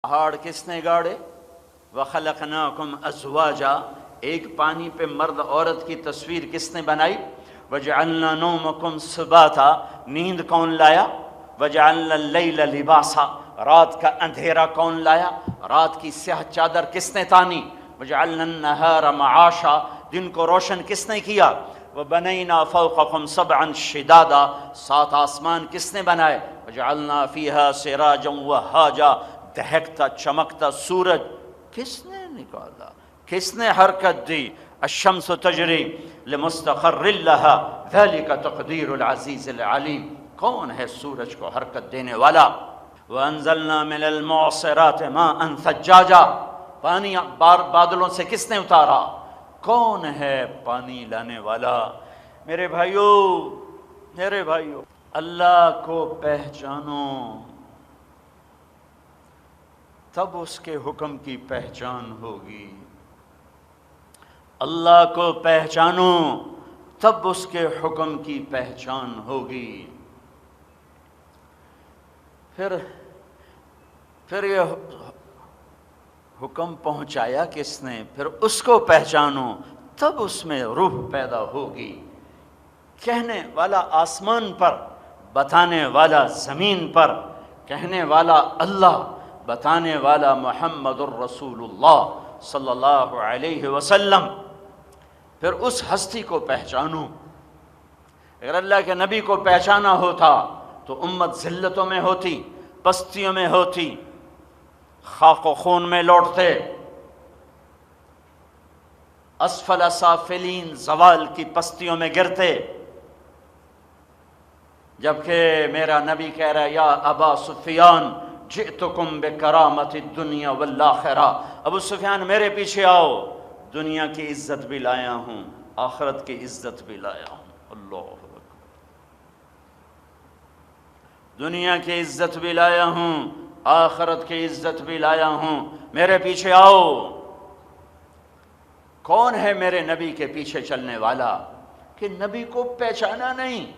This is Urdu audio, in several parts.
پہاڑ کس نے گاڑے؟ وَخَلَقْنَاكُمْ أَزْوَاجًا، ایک پانی پہ مرد عورت کی تصویر کس نے بنائی؟ وَجَعَلْنَا نَوْمَكُمْ سُبَاتًا، نیند کون لایا؟ وَجَعَلْنَا اللَّيْلَ لِبَاسًا، رات کا اندھیرا کون لایا؟ رات کی سیاہ چادر کس نے تانی؟ وَجَعَلْنَا النَّهَارَ مَعَاشًا، دن کو روشن کس نے کیا؟ وَبَنَيْنَا فَوْقَكُمْ سَبْعًا شِدَادًا، سات آسمان کس نے بنائے؟ وَجَعَلْنَا فِيهَا سِرَاجًا وَهَّاجًا، دہکتا چمکتا سورج کس نے نکالا؟ کس نے حرکت دی؟ الشمس تجری لمستقر لها ذلك تقدیر العزیز العلیم، کون ہے سورج کو حرکت دینے والا؟ وَأَنزَلْنَا مِنَ الْمُعْصِرَاتِ مَاءً ثَجَّاجًا، پانی بادلوں سے کس نے اتارا؟ کون ہے پانی لانے والا؟ میرے بھائیو، اللہ کو پہچانو تب اس کے حکم کی پہچان ہوگی۔ اللہ کو پہچانو تب اس کے حکم کی پہچان ہوگی۔ پھر یہ حکم پہنچایا کس نے؟ پھر اس کو پہچانو تب اس میں روح پیدا ہوگی۔ کہنے والا آسمان پر، بتانے والا زمین پر، کہنے والا اللہ، بتانے والا محمد الرسول اللہ صلی اللہ علیہ وسلم۔ پھر اس ہستی کو پہچانو۔ اگر اللہ کے نبی کو پہچانا ہوتا تو امت ذلتوں میں ہوتی، پستیوں میں ہوتی، خاک و خون میں لوٹتے، اسفل سافلین، زوال کی پستیوں میں گرتے۔ جبکہ میرا نبی کہہ رہا ہے یا ابا سفیان جئتکم بکرامت الدنیا والآخرہ، ابو سفیان میرے پیچھے آؤ، دنیا کی عزت بھی لایا ہوں، آخرت کی عزت بھی لایا ہوں۔ اللہ اکبر، دنیا کی عزت بھی لایا ہوں، آخرت کی عزت بھی لایا ہوں، میرے پیچھے آؤ۔ کون ہے میرے نبی کے پیچھے چلنے والا کہ نبی کو پہچانا نہیں؟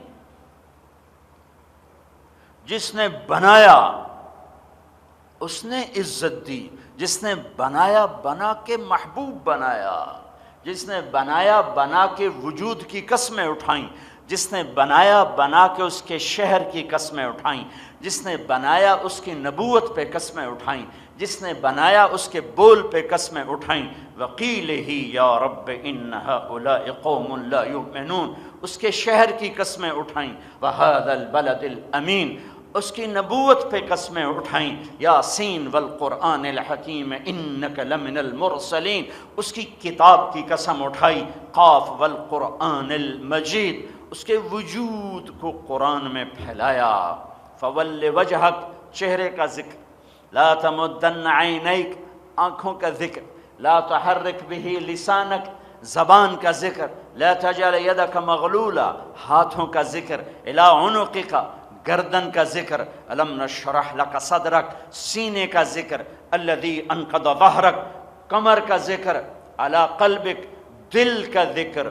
جس نے بنایا اس نے عزت دی، جس نے بنایا بنا کے محبوب بنایا، جس نے بنایا بنا کے وجود کی قسمیں اٹھائیں، جس نے بنایا بنا کے اس کے شہر کی قسمیں اٹھائیں، جس نے بنایا اس کی نبوت پہ قسمیں اٹھائیں، جس نے بنایا اس کے بول پہ قسمیں اٹھائیں۔ وَقِيلِهِ يَا رَبِّ إِنَّ هَؤُلَاءِ قَوْمٌ لَا يُؤْمِنُونَ، اس کے شہر کی قسمیں اٹھائیں۔ وَهَذَا الْبَلَدِ الْأَمِينَ، اس کی نبوت پہ قسمیں اٹھائیں۔ یاسین والقرآن الحکیم انک لمن المرسلین، اس کی کتاب کی قسم اٹھائی۔ قاف والقرآن المجید، اس کے وجود کو قرآن میں پھیلایا۔ فول وجہک، چہرے کا ذکر۔ لا تمدن عینیک، آنکھوں کا ذکر۔ لا تحرک بہ لسانک، زبان کا ذکر۔ لا تجعل یدک مغلولا، ہاتھوں کا ذکر۔ الی عنقک، گردن کا ذکر۔ الم نشرح لک صدرک، سینے کا ذکر۔ الذی انقض ظہرک، کمر کا ذکر۔ علی قلبک، دل کا ذکر،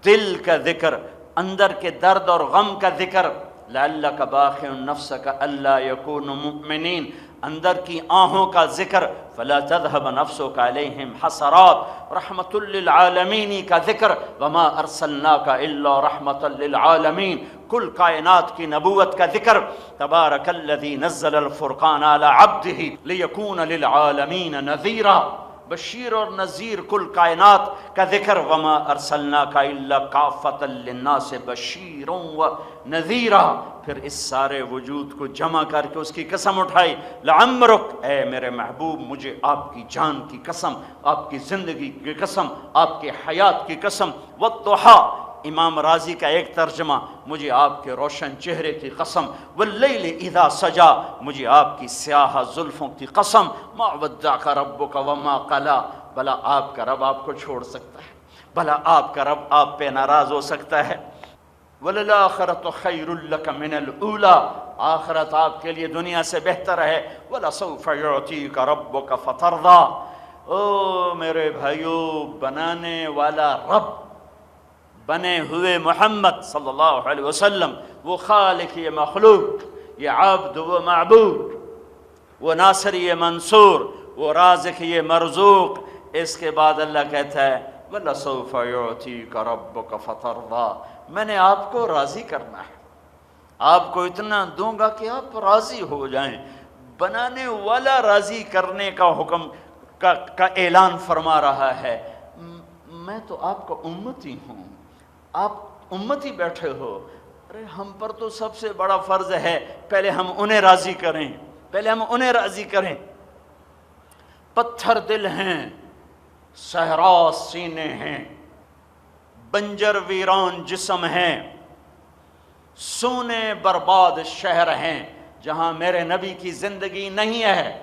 دل کا ذکر، اندر کے درد اور غم کا ذکر۔ لعلک باخع نفسک الا یکونوا مؤمنین، اندر کی آہوں کا ذکر۔ فلا تذهب نفسک علیہم حسرات، رحمت للعالمین کا ذکر۔ وما ارسلناک الا رحمت للعالمین، کل کائنات کی نبوت کا ذکر۔ تبارک الذی نزل الفرقان علی عبدہ لیکون للعالمین نذیرا، بشیر اور نذیر کل کائنات کا ذکر۔ وما ارسلناک الا کافۃ للناس بشیرا و نذیرا۔ پھر اس سارے وجود کو جمع کر کے اس کی قسم اٹھائی۔ لعمرک، اے میرے محبوب مجھے آپ کی جان کی قسم، آپ کی زندگی کی قسم، آپ کی حیات کی قسم۔ والضحیٰ، امام راضی کا ایک ترجمہ، مجھے آپ کے روشن چہرے کی قسم۔ واللیل اذا سجا، مجھے آپ کی سیاہ زلفوں کی قسم۔ ما ودعک ربک وما قلی، بھلا آپ کا رب آپ کو چھوڑ سکتا ہے؟ بھلا آپ کا رب آپ پہ ناراض ہو سکتا ہے؟ وَلَلْآخِرَةُ خَيْرٌ لَكَ مِنَ الْأُولَىٰ، آخرت آپ کے لیے دنیا سے بہتر ہے۔ وَلَسَوْفَ يُعْطِيكَ رَبُّكَ فَتَرْضَىٰ، او میرے بھائیو، بنانے والا رب، بنے ہوئے محمد صلی اللہ علیہ وسلم، وہ خالق یہ مخلوق، یہ عبد و معبود، وہ ناصری منصور، وہ رازق مرزوق۔ اس کے بعد اللہ کہتا ہے وَلَسَوْفَ يُعْتِيكَ رَبُّكَ فَتَرْضَىٰ، میں نے آپ کو راضی کرنا ہے، آپ کو اتنا دوں گا کہ آپ راضی ہو جائیں۔ بنانے والا راضی کرنے کا حکم کا اعلان فرما رہا ہے۔ میں تو آپ کا امتی ہوں، آپ امتی بیٹھے ہو، ارے ہم پر تو سب سے بڑا فرض ہے پہلے ہم انہیں راضی کریں، پہلے ہم انہیں راضی کریں۔ پتھر دل ہیں، صحرا سینے ہیں، بنجر ویران جسم ہیں، سونے برباد شہر ہیں، جہاں میرے نبی کی زندگی نہیں ہے،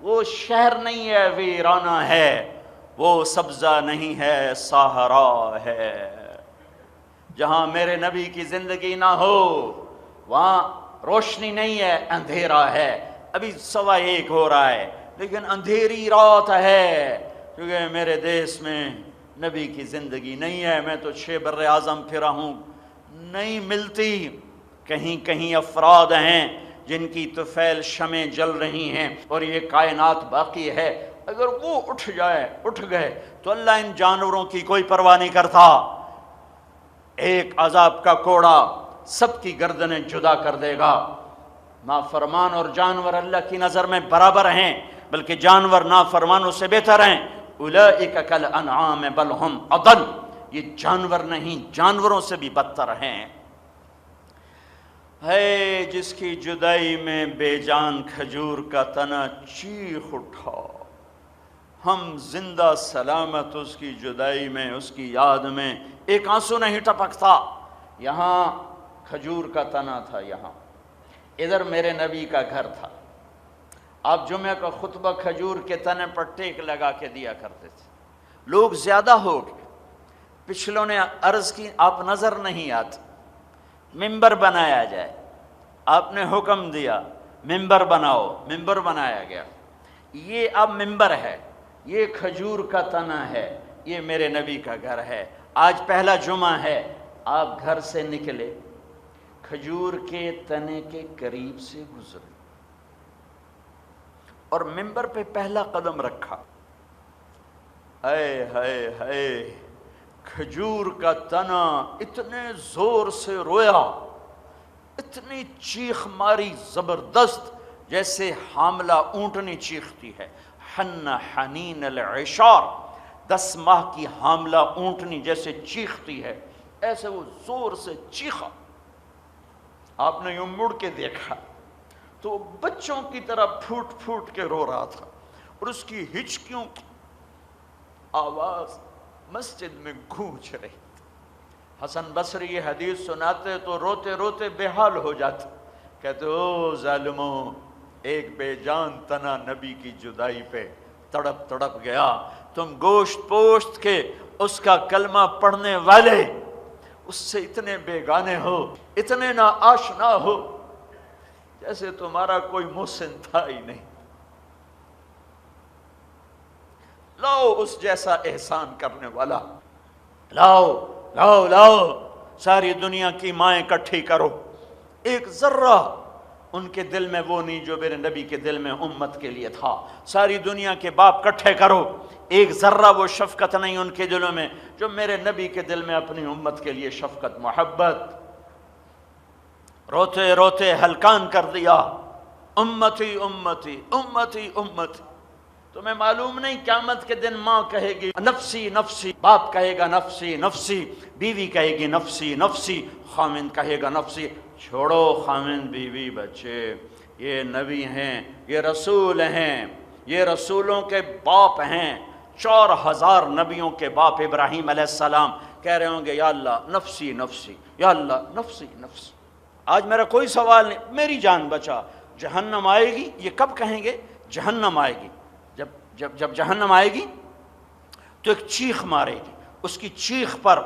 وہ شہر نہیں ہے، ویرانہ ہے، وہ سبزہ نہیں ہے، صحرا ہے۔ جہاں میرے نبی کی زندگی نہ ہو وہاں روشنی نہیں ہے، اندھیرا ہے۔ ابھی 1:15 ہو رہا ہے لیکن اندھیری رات ہے، کیونکہ میرے دیس میں نبی کی زندگی نہیں ہے۔ میں تو 6 بر اعظم پھرا ہوں، نہیں ملتی۔ کہیں کہیں افراد ہیں جن کی طفیل شمعیں جل رہی ہیں اور یہ کائنات باقی ہے۔ اگر وہ اٹھ گئے تو اللہ ان جانوروں کی کوئی پرواہ نہیں کرتا۔ ایک عذاب کا کوڑا سب کی گردنیں جدا کر دے گا۔ نافرمان اور جانور اللہ کی نظر میں برابر ہیں، بلکہ جانور نافرمانوں سے بہتر ہیں۔ اولئک کالانعام بل ہم اضل، یہ جانور نہیں، جانوروں سے بھی بدتر ہیں۔ ہے جس کی جدائی میں بے جان کھجور کا تنا چیخ اٹھا، ہم زندہ سلامت اس کی جدائی میں، اس کی یاد میں ایک آنسو نہیں ٹپکتا۔ یہاں کھجور کا تنا تھا، یہاں ادھر میرے نبی کا گھر تھا۔ آپ جمعہ کا خطبہ کھجور کے تنے پر ٹیک لگا کے دیا کرتے تھے۔ لوگ زیادہ ہو گئے، پچھلوں نے عرض کی آپ نظر نہیں آتے، ممبر بنایا جائے، آپ نے حکم دیا ممبر بناؤ، ممبر بنایا گیا۔ یہ اب ممبر ہے، یہ کھجور کا تنا ہے، یہ میرے نبی کا گھر ہے۔ آج پہلا جمعہ ہے، آپ گھر سے نکلے، کھجور کے تنے کے قریب سے گزرے اور ممبر پہ پہلا قدم رکھا۔ ہائے ہائے ہائے، کھجور کا تنا اتنے زور سے رویا، اتنی چیخ ماری زبردست، جیسے حاملہ اونٹنی چیختی ہے۔ حن حنین العشار، 10 ماہ کی حاملہ اونٹنی جیسے چیختی ہے، ایسے وہ زور سے چیخا۔ آپ نے یوں مڑ کے دیکھا تو وہ بچوں کی طرح پھوٹ پھوٹ کے رو رہا تھا، اور اس کی ہچکیوں کی آواز مسجد میں گونج رہی تھی۔ حسن بصری یہ حدیث سناتے تو روتے روتے بے حال ہو جاتے، کہتے او ظالموں، ایک بے جان تنا نبی کی جدائی پہ تڑپ تڑپ گیا، تم گوشت پوشت کے اس کا کلمہ پڑھنے والے اس سے اتنے بیگانے ہو، اتنے نا آشنا ہو، جیسے تمہارا کوئی محسن تھا ہی نہیں۔ لاؤ اس جیسا احسان کرنے والا، لاؤ لاؤ لاؤ، ساری دنیا کی مائیں اکٹھی کرو، ایک ذرہ ان کے دل میں وہ نہیں جو میرے نبی کے دل میں امت کے لیے تھا۔ ساری دنیا کے باپ اکٹھے کرو، ایک ذرہ وہ شفقت نہیں ان کے دلوں میں جو میرے نبی کے دل میں اپنی امت کے لیے شفقت محبت۔ روتے روتے ہلکان کر دیا، امتی امتی امتی امتی۔ تمہیں معلوم نہیں قیامت کے دن ماں کہے گی نفسی نفسی، باپ کہے گا نفسی نفسی، بیوی کہے گی نفسی نفسی، خامند کہے گا نفسی۔ چھوڑو خامند بیوی بچے، یہ نبی ہیں، یہ رسول ہیں، یہ رسولوں کے باپ ہیں۔ 4000 نبیوں کے باپ ابراہیم علیہ السلام کہہ رہے ہوں گے یا اللہ نفسی نفسی، یا اللہ نفسی نفسی۔ آج میرا کوئی سوال نہیں، میری جان بچا۔ جہنم آئے گی، یہ کب کہیں گے؟ جہنم آئے گی، جب جہنم آئے گی تو ایک چیخ مارے گی، اس کی چیخ پر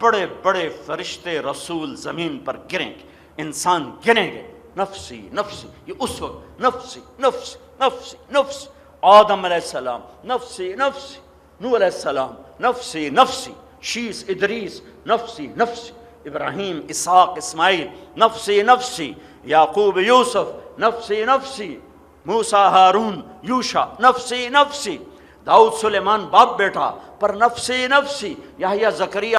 بڑے بڑے فرشتے رسول زمین پر گریں گے، انسان گریں گے، نفسی نفسی۔ یہ اس وقت نفسی نفسی نفسی نفسی، آدم علیہ السلام نفسی نفسی، نوح علیہ السلام نفسی نفسی، شیس ادریس نفسی نفسی، ابراہیم اسحاق اسماعیل نفسی نفسی، یعقوب یوسف نفسی نفسی، موسیٰ ہارون یوشع نفسی نفسی، داؤد سلیمان باپ بیٹا پر نفسی نفسی، یحییٰ زکریا